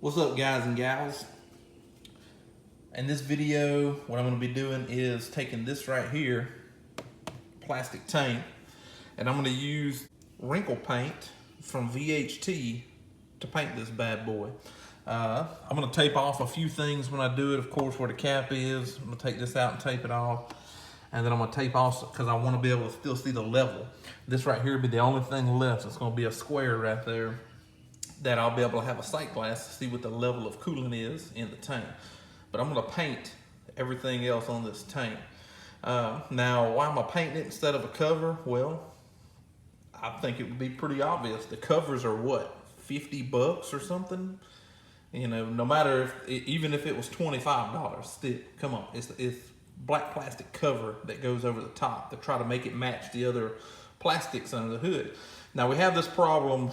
What's up, guys and gals? In this video, what I'm going to be doing is taking this right here, plastic tank, and I'm going to use wrinkle paint from VHT to paint this bad boy. I'm going to tape off a few things when I do it, of course, where the cap is. I'm going to take this out and tape it off. And then I'm going to tape off because I want to be able to still see the level. This right here will be the only thing left. It's going to be a square right there that I'll be able to have a sight glass to see what the level of coolant is in the tank. But I'm going to paint everything else on this tank. Now, why am I painting it instead of a cover? Well, I think it would be pretty obvious. The covers are what, 50 bucks or something? You know, no matter even if it was $25, still, come on, it's black plastic cover that goes over the top to try to make it match the other plastics under the hood. Now we have this problem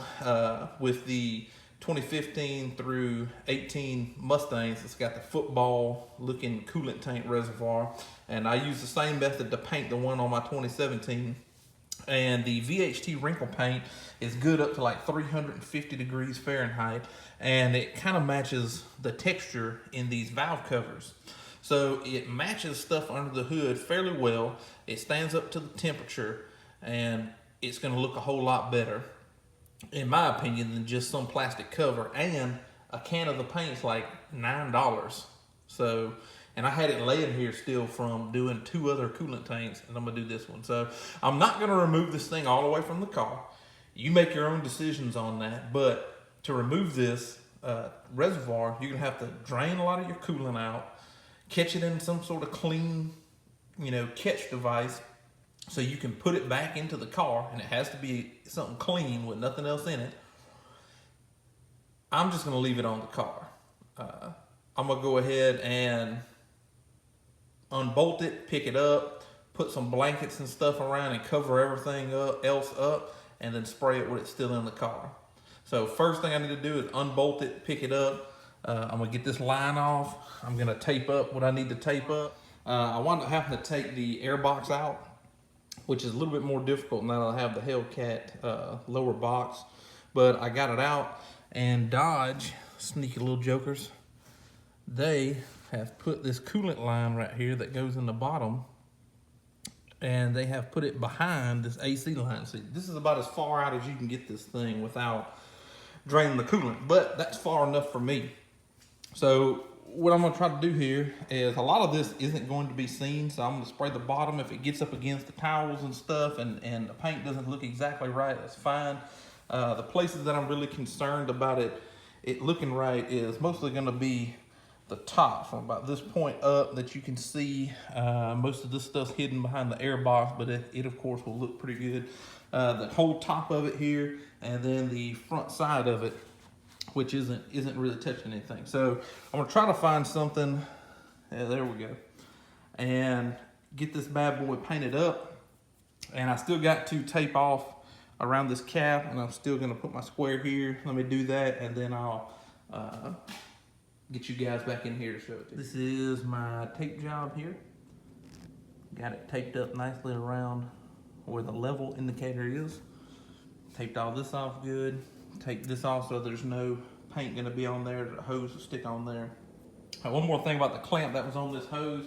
with the 2015 through 18 Mustangs. It's got the football looking coolant tank reservoir, and I use the same method to paint the one on my 2017. And the VHT wrinkle paint is good up to like 350 degrees Fahrenheit, and it kind of matches the texture in these valve covers. So it matches stuff under the hood fairly well. It stands up to the temperature, and it's going to look a whole lot better, in my opinion, than just some plastic cover. And a can of the paint's like $9. So, and I had it laying here still from doing 2 other coolant tanks, and I'm going to do this one. So I'm not going to remove this thing all the way from the car. You make your own decisions on that. But to remove this reservoir, you're going to have to drain a lot of your coolant out, catch it in some sort of clean, catch device, so you can put it back into the car, and it has to be something clean with nothing else in it. I'm just going to leave it on the car. I'm going to go ahead and unbolt it, pick it up, put some blankets and stuff around and cover everything else up, and then spray it when it's still in the car. So first thing I need to do is unbolt it, pick it up. I'm going to get this line off. I'm going to tape up what I need to tape up. I wound up having to take the air box out, which is a little bit more difficult now that I have the Hellcat lower box. But I got it out, and Dodge, sneaky little jokers, they have put this coolant line right here that goes in the bottom, and they have put it behind this AC line. See, this is about as far out as you can get this thing without draining the coolant, but that's far enough for me. So what I'm going to try to do here is, a lot of this isn't going to be seen, so I'm going to spray the bottom. If it gets up against the towels and stuff and the paint doesn't look exactly right, that's fine. The places that I'm really concerned about it looking right is mostly going to be the top, from about this point up that you can see. Most of this stuff's hidden behind the air box, but it of course will look pretty good. The whole top of it here, and then the front side of it, which isn't really touching anything. So I'm gonna try to find something, there we go, and get this bad boy painted up. And I still got to tape off around this cap, and I'm still gonna put my square here. Let me do that, and then I'll get you guys back in here to show it to you. This is my tape job here. Got it taped up nicely around where the level indicator is. Taped all this off good. Take this off so there's no paint going to be on there. The hose will stick on there. One more thing about the clamp that was on this hose.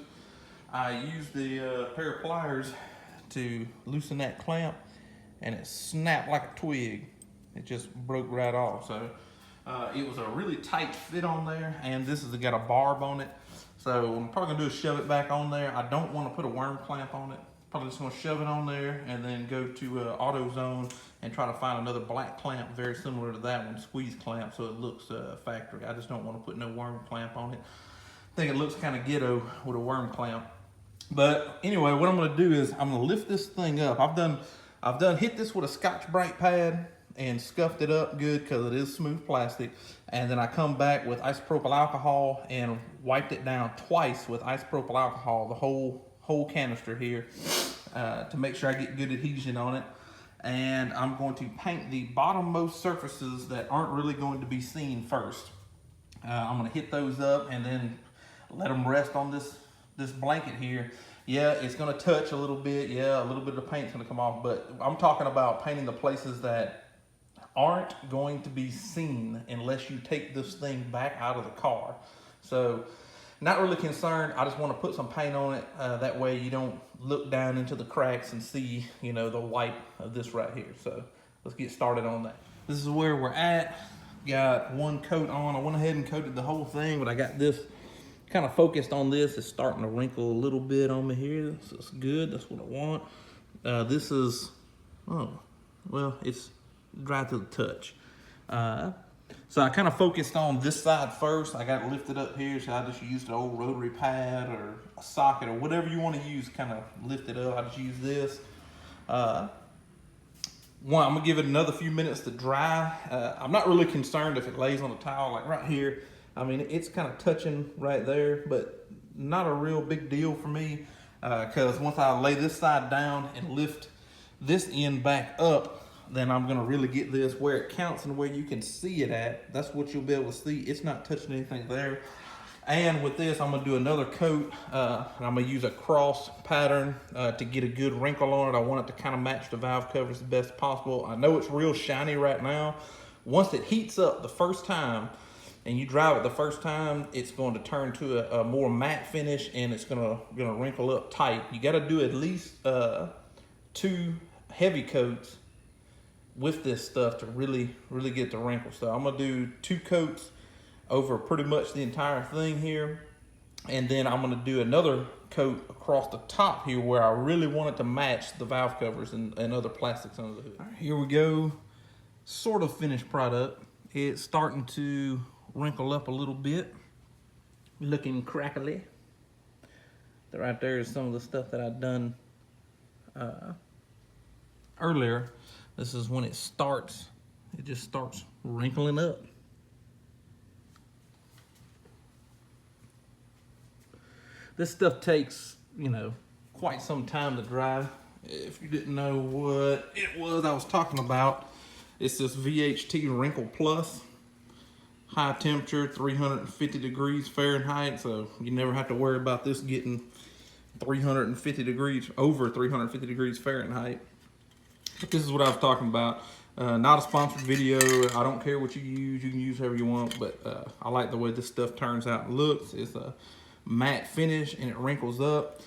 I used the pair of pliers to loosen that clamp, and it snapped like a twig. It just broke right off. So it was a really tight fit on there, and this has got a barb on it. So what I'm probably going to do is shove it back on there. I don't want to put a worm clamp on it. Probably just going to shove it on there and then go to AutoZone and try to find another black clamp very similar to that one, squeeze clamp, so it looks factory. I just don't want to put no worm clamp on it. I think it looks kind of ghetto with a worm clamp. But anyway, what I'm going to do is I'm going to lift this thing up. I've done hit this with a Scotch-Brite pad and scuffed it up good because it is smooth plastic. And then I come back with isopropyl alcohol and wiped it down twice with isopropyl alcohol, the whole canister here, to make sure I get good adhesion on it. And I'm going to paint the bottommost surfaces that aren't really going to be seen first. I'm going to hit those up and then let them rest on this blanket here. Yeah, it's going to touch a little bit. Yeah, a little bit of paint's going to come off, but I'm talking about painting the places that aren't going to be seen unless you take this thing back out of the car. So not really concerned. I just want to put some paint on it. That way you don't look down into the cracks and see, you know, the white of this right here. So let's get started on that. This is where we're at. Got one coat on. I went ahead and coated the whole thing, but I got this kind of focused on this. It's starting to wrinkle a little bit on me here. So it's good. That's what I want. This is, oh, well, it's dry to the touch. So I kind of focused on this side first. I got it lifted up here, so I just used an old rotary pad or a socket or whatever you want to use, kind of lift it up. I just use this. I'm gonna give it another few minutes to dry. I'm not really concerned if it lays on the towel, like right here. I mean, it's kind of touching right there, but not a real big deal for me, because once I lay this side down and lift this end back up, then I'm gonna really get this where it counts and where you can see it at. That's what you'll be able to see. It's not touching anything there. And with this, I'm gonna do another coat. And I'm gonna use a cross pattern to get a good wrinkle on it. I want it to kind of match the valve covers the best possible. I know it's real shiny right now. Once it heats up the first time and you drive it the first time, it's going to turn to a more matte finish, and it's gonna wrinkle up tight. You gotta do at least 2 heavy coats with this stuff to really get the wrinkle. So I'm gonna do 2 coats over pretty much the entire thing here, and then I'm gonna do another coat across the top here where I really want it to match the valve covers and other plastics under the hood. All right, here we go, sort of finished product. It's starting to wrinkle up a little bit, looking crackly. Right there is some of the stuff that I've done earlier. This is when it just starts wrinkling up. This stuff takes, you know, quite some time to dry. If you didn't know what it was I was talking about, it's this VHT Wrinkle Plus. High temperature, 350 degrees Fahrenheit, so you never have to worry about this getting 350 degrees, over 350 degrees Fahrenheit. But this is what I was talking about. Not a sponsored video. I don't care what you can use however you want, but I like the way this stuff turns out and looks. It's a matte finish and it wrinkles up.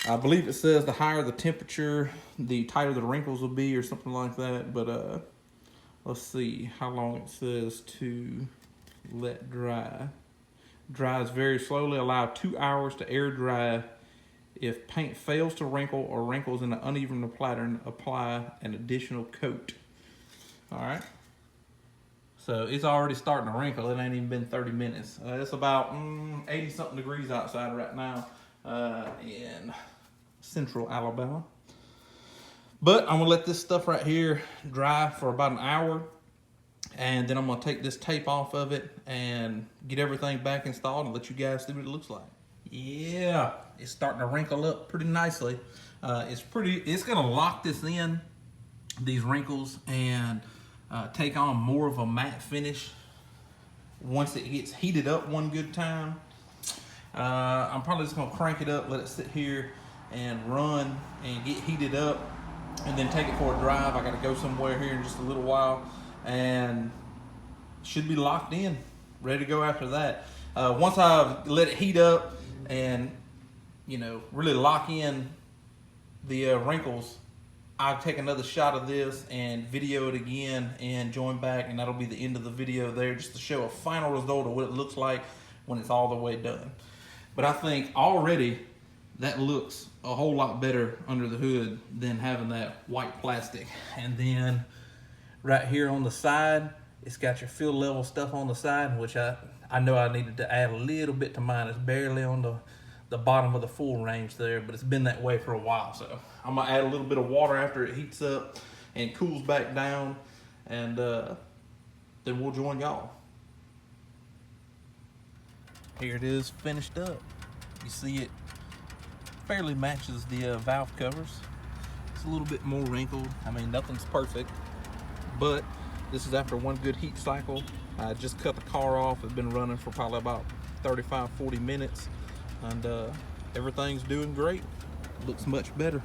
I believe it says the higher the temperature, the tighter the wrinkles will be or something like that. But let's see how long it says to let dry. Dries very slowly. Allow 2 hours to air dry. If paint fails to wrinkle or wrinkles in an uneven pattern, apply an additional coat. All right. So it's already starting to wrinkle. It ain't even been 30 minutes. It's about 80 something degrees outside right now in central Alabama. But I'm gonna let this stuff right here dry for about an hour, and then I'm gonna take this tape off of it and get everything back installed and let you guys see what it looks like. Yeah, it's starting to wrinkle up pretty nicely. It's gonna lock this in, these wrinkles, and take on more of a matte finish once it gets heated up one good time. I'm probably just gonna crank it up, let it sit here and run and get heated up, and then take it for a drive. I gotta go somewhere here in just a little while, and should be locked in, ready to go after that. Once I've let it heat up and, you know, really lock in the wrinkles, I'll take another shot of this and video it again and join back, and that'll be the end of the video there, just to show a final result of what it looks like when it's all the way done. But I think already that looks a whole lot better under the hood than having that white plastic. And then right here on the side, it's got your fill level stuff on the side, which I know I needed to add a little bit to mine. It's barely on the bottom of the full range there, but it's been that way for a while. So I'm gonna add a little bit of water after it heats up and cools back down, and then we'll join y'all. Here it is finished up. You see it fairly matches the valve covers. It's a little bit more wrinkled. I mean, nothing's perfect, but this is after one good heat cycle. I just cut the car off. It's been running for probably about 35-40 minutes, and everything's doing great. Looks much better.